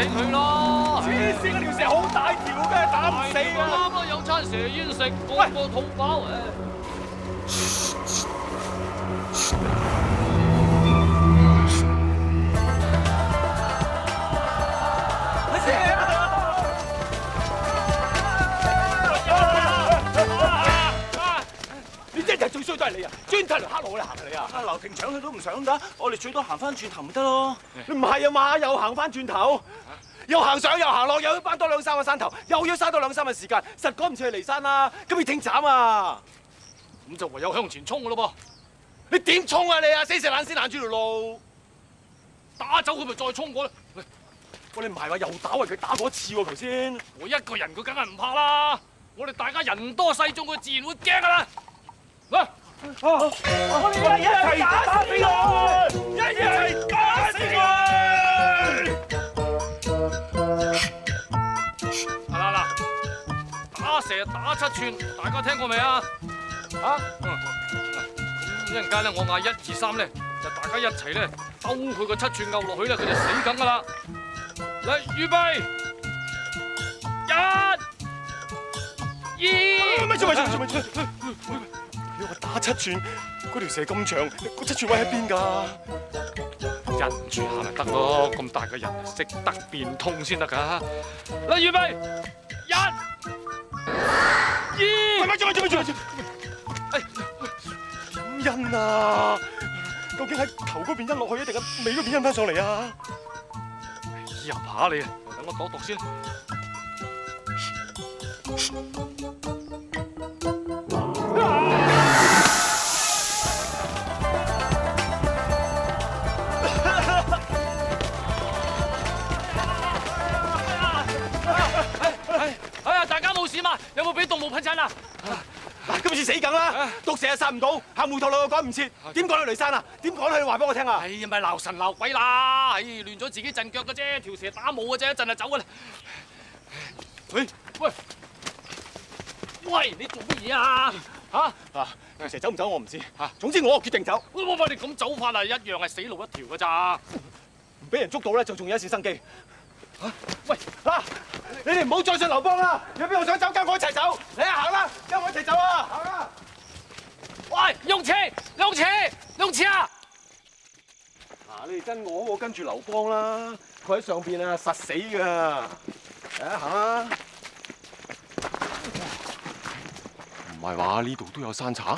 佢咯。黐線，嗰條蛇好大條嘅，打唔死啱啊！啦，有餐蛇煙食，個個肚飽誒。你一日最衰都係你啊！專睇條黑路嚟行你啊！劉庭長佢都唔想㗎，我哋最多行翻轉頭咪得咯。你唔係啊嘛？又行翻轉頭，又行上又行落，又要翻多兩三個山頭，又要嘥多兩三日時間，實趕唔切去離山啦！咁你點斬啊？咁就唯有向前衝㗎咯你點衝啊你啊？死蛇爛先攔住條路，噃，打走佢咪再衝過咧。喂，你唔係話又打為佢打過一次喎頭先。我一個人佢梗係唔怕啦，我哋大家人多勢眾，佢自然會驚㗎啦。嚟！我哋一齊打死佢！一齊打死佢！嗱，打蛇打七寸，大家聽過未啊？咁一陣間咧，我嗌1、2、3咧，就大家一齊咧兜佢個7寸牛落去咧，佢就死梗㗎啦！嚟，預備，1、2，咪住！你話打7寸，嗰條蛇咁長，個7寸位喺邊㗎？忍住下咪得咯，咁大個人識得變通先得㗎。嚟，預備，1、2，咪住！點印啊？究竟喺頭嗰邊印落去，定係尾嗰邊印翻上嚟啊？入下你啊！等我讀先。大家冇事嘛？有冇俾動物噴親啊？嗱，今次死梗啦！毒蛇又殺唔到，行糊塗路又趕唔切，點趕去離山啊？點趕去？你話俾我聽啊！哎呀，咪鬧神鬧鬼啦！亂咗自己陣腳嘅啫，條蛇打冇嘅啫，一陣就走㗎啦。喂，你做乜嘢啊？蛇走唔走我唔知，總之我決定走。喂，你咁走法啊，一樣係死路一條㗎咋？唔俾人捉到咧，就仲有一線生機。喂，你哋唔好再信劉邦啦！有邊個想走，跟我一齊走。你行啦，跟我一齊走啊！行啦！喂，用車啊！你哋跟我跟住劉邦啦，佢喺上邊啊，實死噶。行啦！唔係話呢度都有山賊？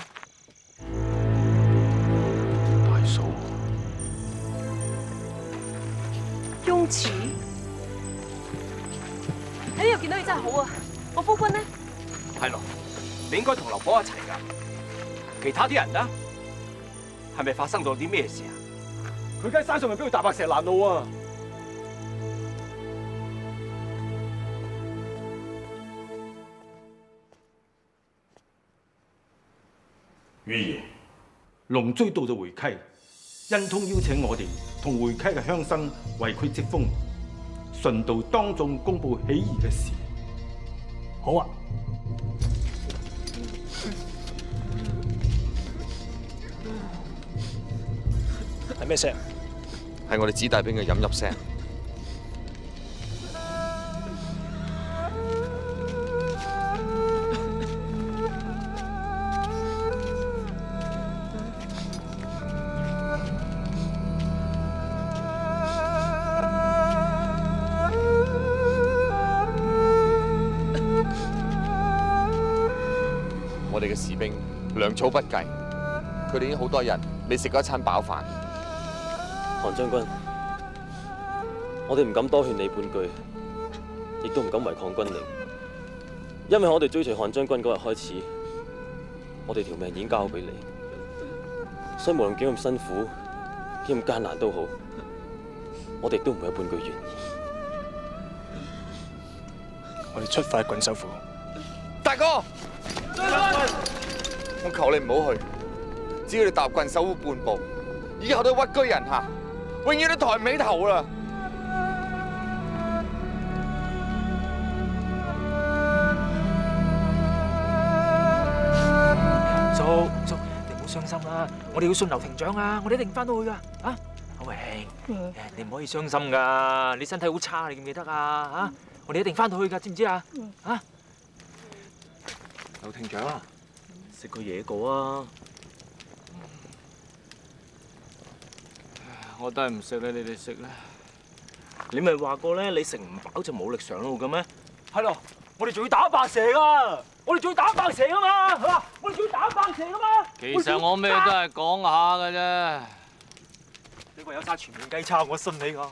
大嫂，雍慈，喺呢度見到你真係好啊！我夫君呢？係咯，你應該同劉邦一齊㗎。其他啲人呢？係咪發生咗啲咩事啊？佢喺山上咪俾佢大白石攔路啊！預言龍追到咗回溪，恩通邀請我哋同回溪嘅鄉紳為佢接風，順道當眾公佈喜儀嘅事。好啊！係咩聲？係我哋子弟兵嘅飲泣聲。我哋嘅士兵糧草不繼，佢哋已經好多日未食過一餐飽飯。韓將軍，我哋唔敢多勸你半句，亦都唔敢違抗軍令，因為我哋追隨韓將軍嗰日開始，我哋條命已經交俾你，所以無論幾咁辛苦、幾咁艱難都好，我哋都唔會有半句怨言。我哋出發去郡守府。大哥，我求你唔好去，只要你踏入郡守府半步，以後都屈居人下，永遠都抬唔起頭啦。叔，你唔好傷心啦，我哋要信劉庭長啊，我哋一定翻到去噶，啊！阿榮，你唔可以傷心㗎，你身體好差，你記唔記得啊？嚇，我哋一定翻到去㗎，知唔知啊？嚇，劉庭長啊，食個野果啊！我都係唔食咧，你哋食咧。你咪話過咧，你食唔飽就冇力上路嘅咩？係咯，我哋仲要打白蛇㗎，我哋仲要打白蛇㗎嘛，係嘛？我哋仲要打白蛇㗎嘛。其實我咩都係講下嘅啫。你話有晒全面雞叉，我信你㗎，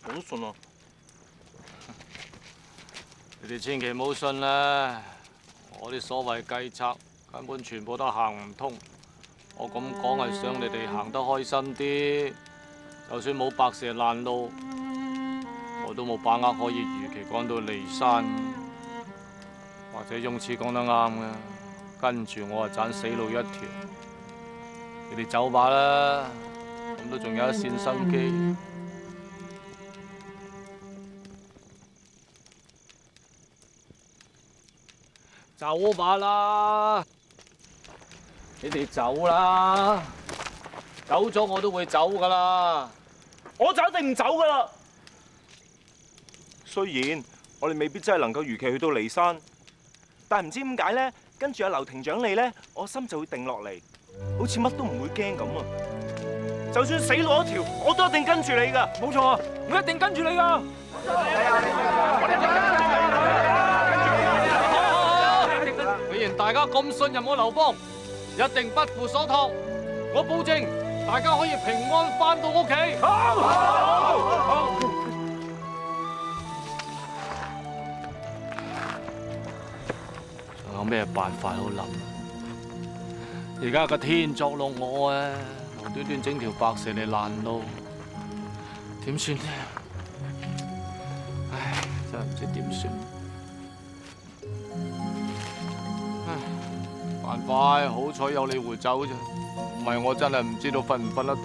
我都信啊！你哋千祈唔好信啦，我啲所謂計策根本全部都行唔通。我咁講係想你哋行得開心啲，就算冇白蛇攔路，我都冇把握可以如期趕到離山。或者雍次講得啱嘅，跟住我就斬死路一條。你哋走吧啦，咁都仲有一線生機。走吧啦！你哋走啦，走咗我都會走噶啦。我就一定唔走㗎啦。雖然我哋未必真係能夠如期去到離山，但係唔知點解咧，跟住阿劉庭長你咧，我心就會定落嚟，好似乜都唔會驚咁啊！就算死路一條，我都一定跟住你㗎。冇錯啊，我一定跟住你㗎。既然大家咁信任我劉邦，一定不負所託。我保證，大家可以平安返到屋企。好。仲有咩辦法好諗？而家個天作弄我啊，無端端整條白蛇嚟攔路，點算呢？唉，真係唔知點算。快快，好彩有你回走啫，唔係我真係唔知道瞓唔瞓得到。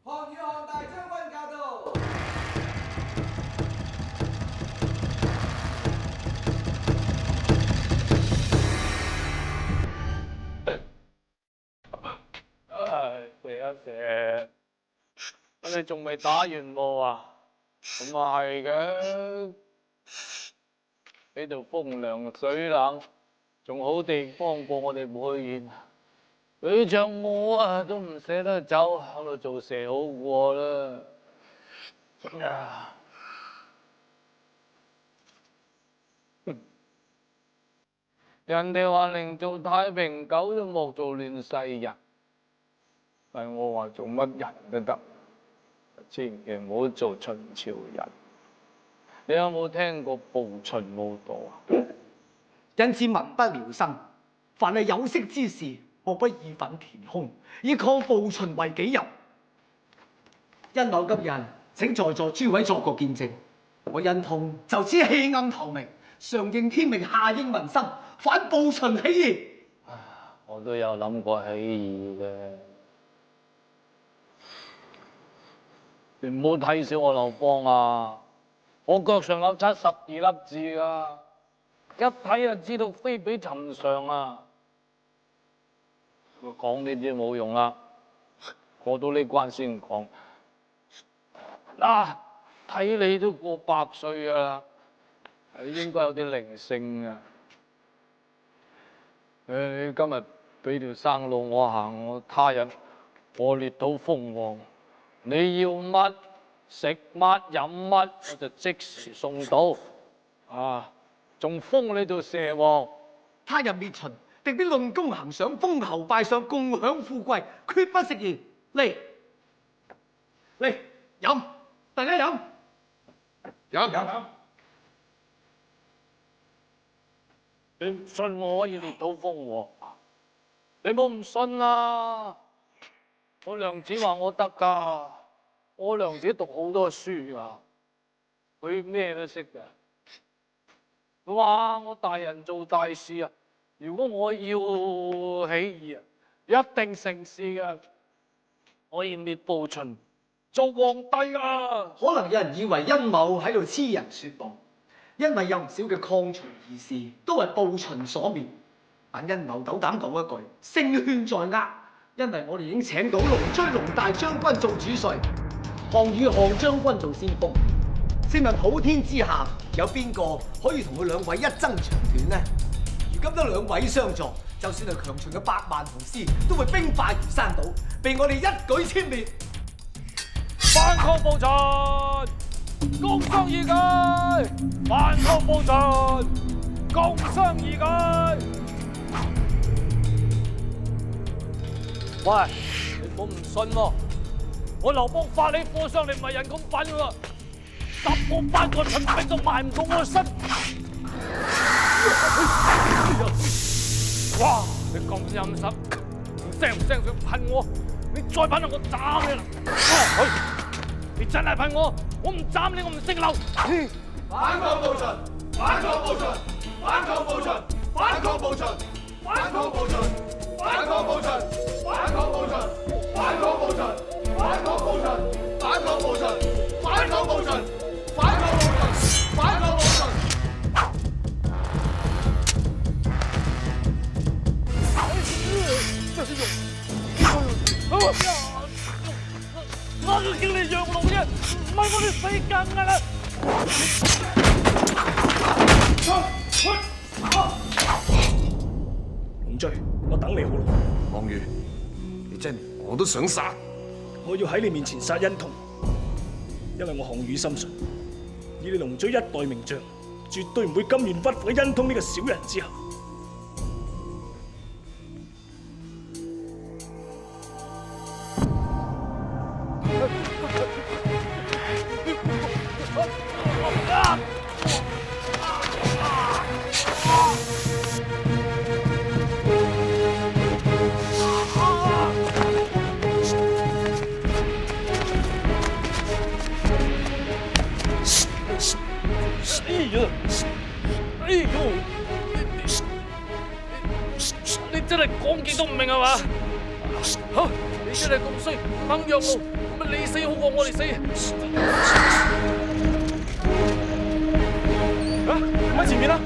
項與項大將軍駕到！唉，肥一肥，你仲未打完喎啊？咁啊係嘅。呢度風涼水冷，仲好地方過我哋每縣。佢像我啊，都唔捨得走，喺度做蛇好過啦。人哋話寧做太平狗，都莫做亂世人。但我話做乜人都得，千祈唔好做秦朝人。你有冇聽過暴秦無道啊？因此民不聊生，凡係有識之士，莫不義憤填胸，以抗暴秦為己任。因某今日，請在座諸位作個見證，我忍痛就此棄暗投明，上應天命，下應民心，反暴秦起義。我都有諗過起義嘅，你唔好睇小我劉邦啊！我腳上有72粒痣㗎，一睇就知道非比尋常啊！我講呢啲冇用啦，過到呢關先講。嗱，睇你都過100歲㗎啦，你應該有啲靈性啊！你今日俾條生路我行，我他日我列島封王，你要乜？食乜飲乜，我就即時送到，啊，仲封你做蛇王。他日滅秦，定必論功行賞，封侯拜相，共享富貴，決不食言。嚟嚟飲，大家飲。飲。你唔信我可以列島封王？你冇唔信啊！我娘子話我得㗎。我娘子讀好多書㗎，佢咩都識㗎。佢話我大人做大事啊，如果我要起義啊，一定成事㗎。我要滅暴秦，做皇帝啊！可能有人以為陰謀喺度痴人說夢，因為有唔少嘅抗秦義士都係暴秦所滅。但陰謀斗膽講一句，勝券在握，因為我哋已經請到龍追龍大將軍做主帥，項羽項將軍做先鋒。試問普天之下有邊個可以同佢兩位一爭長短呢？如今得兩位相助，就算係強秦嘅百萬雄師，都會兵敗如山倒，被我哋一舉殲滅。反抗暴秦，共商議計；反抗暴秦，共商議計。喂，你唔好唔信喎！我劉邦發你貨上嚟唔係人咁笨喎，10個8個秦兵都埋唔到我身。哇！你咁陰濕，唔聲想噴我？你再噴我斬你啦！你真係噴我，我唔斬你，我唔識漏。反抗暴秦，反抗暴秦，反抗暴秦，反抗暴秦，反抗暴秦，反抗暴秦，反抗暴秦，反抗暴秦，反抗暴秦，反抗暴秦，反抗暴秦，反抗暴秦，反抗暴秦。這是我要叫你讓路啫，唔係我哋死梗㗎啦！龍追，我等你好耐。項羽，你真我都想殺。我要喺你面前殺殷通，因為我項羽深信，以你龍追一代名將，絕對唔會甘願屈服喺殷通呢個小人之下。你真係講極都唔明係嘛？好，你真係咁衰，肯讓路，乜你死好過我哋死。啊，喺前面啦！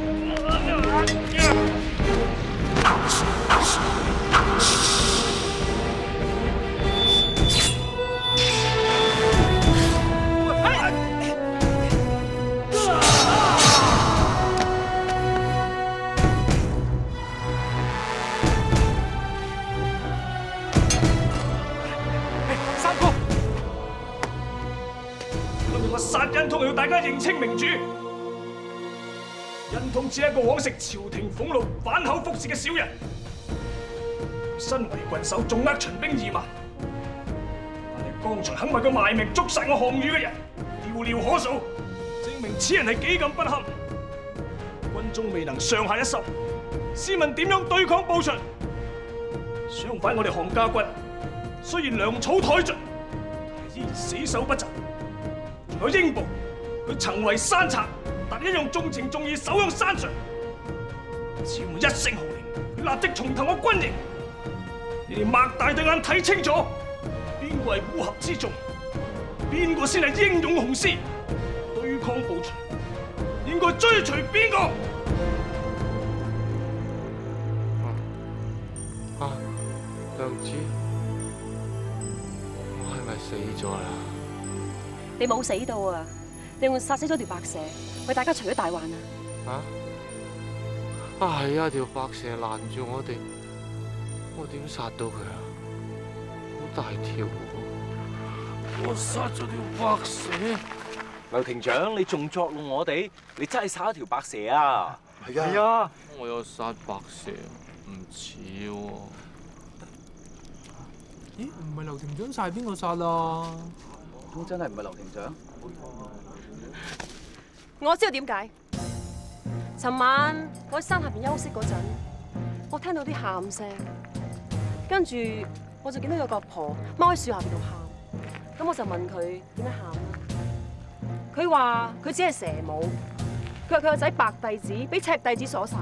殺殷通要大家認清明主，殷通只係一個枉食朝廷俸祿、反口覆舌嘅小人。佢身為郡守，重握秦兵2萬，但係剛才肯為佢賣命捉殺我項羽嘅人，寥寥可數，證明此人係幾咁不堪。軍中未能上下一心，試問點樣對抗暴秦？相反，我哋項家軍雖然糧草殆盡，依然死守不就。仲有英布，佢曾為山賊，但一樣重情重義守喺山上。只要我一聲號令，佢立即重投我軍營。你哋擘大對眼睇清楚，邊個係烏合之眾，邊個先係英勇雄師？對抗暴秦，應該追隨邊個？娘子，我係咪死咗啦？你冇死到啊！你仲殺死咗條白蛇，為大家除咗大患啊！係啊，條白蛇攔住我哋，我點殺到佢啊？好大條喎！我殺咗條白蛇。劉庭長，你仲作弄我哋？你真係殺咗條白蛇啊！係啊！我有殺白蛇，唔似喎。咦？唔係劉庭長殺，係邊個殺啊？咁真係唔係劉庭長？我知道點解。尋晚我喺山下邊休息嗰陣，我聽到啲喊聲，跟住我就見到有個阿婆踎喺樹下邊度喊，咁我就問佢點解喊啦？佢話佢只係蛇母，佢話佢個仔白帝子俾赤帝子所殺。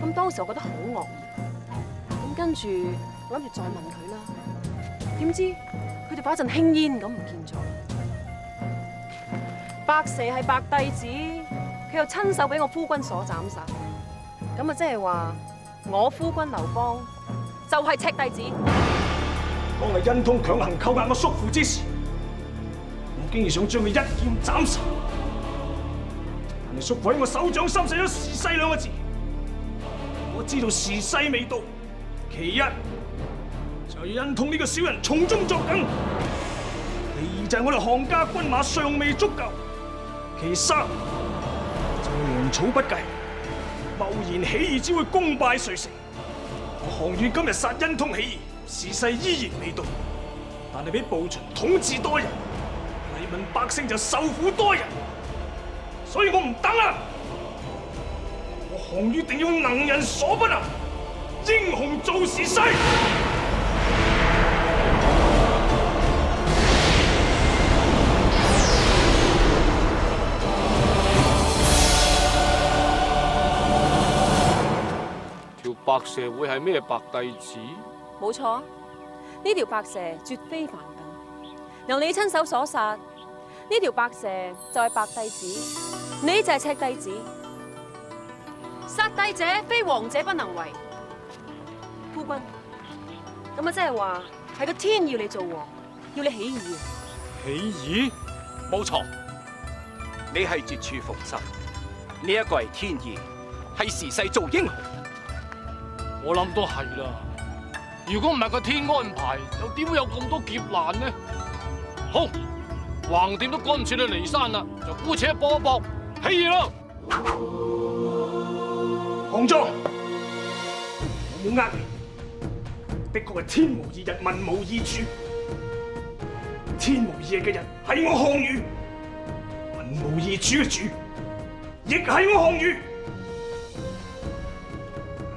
咁當時我覺得好愕然，咁跟住我諗住再問佢啦，點知佢就化一陣輕煙咁唔見咗。白蛇係白帝子，佢又親手俾我夫君所斬殺，咁啊即係話我夫君劉邦就係赤帝子。當係恩通強行扣押我叔父之時，我竟然想將佢一劍斬殺。但係叔父喺我手掌心寫咗時勢兩個字，我知道時勢未到。其一就係恩通呢個小人從中作梗，其二就係我哋項家軍馬尚未足夠，其三就係糧草不繼，貿然起義只會功敗垂成。我項羽今日殺恩通起義，時勢依然未到，但係俾暴秦統治多日，黎民百姓就受苦多日，所以我唔等啦！我項羽定要能人所不能，英雄造時勢！條白蛇會係咩白帝子？冇錯，呢條白蛇絕非凡品，由你親手所殺，呢條白蛇就係白帝子，你就係赤帝子。殺帝者，非王者不能為。夫君，咁啊，即係話係個天要你做王，要你起義。起義？冇錯，你係絕處逢生，呢一個係天意，係時勢做英雄。我諗都係啦。如果唔係個天安排，又點會有咁多劫難呢？好，橫掂都趕唔切去驪山啦，就姑且搏一搏，起義啦！項莊，我冇呃你，的確係天無二日，民無二主。天無二日嘅人係我項羽，民無二主嘅主，亦係我項羽。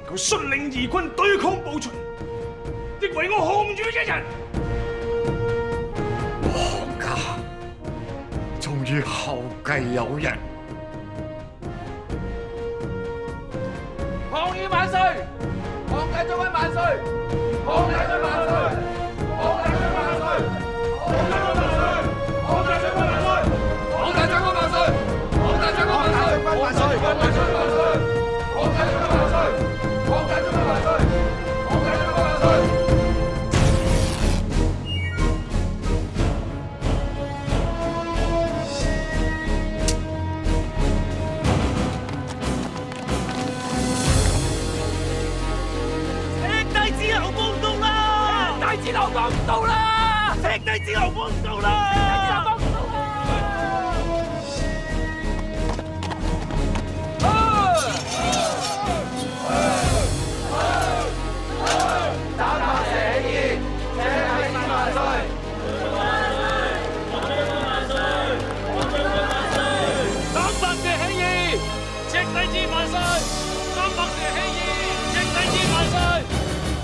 能夠率領義軍對抗暴秦，亦為我項羽一人。項家終於後繼有人。項羽萬歲！項大將軍萬歲！項大將軍萬歲！項大將軍萬歲！項大將軍萬歲！項大將軍萬歲！項大將軍萬歲！項大將軍萬歲！項大將軍萬歲！項大將軍萬歲！項大將軍萬歲！項大將軍萬歲！項大將軍萬歲！項大將軍萬歲！赤帝子流放到啦！赤帝子流放到啦！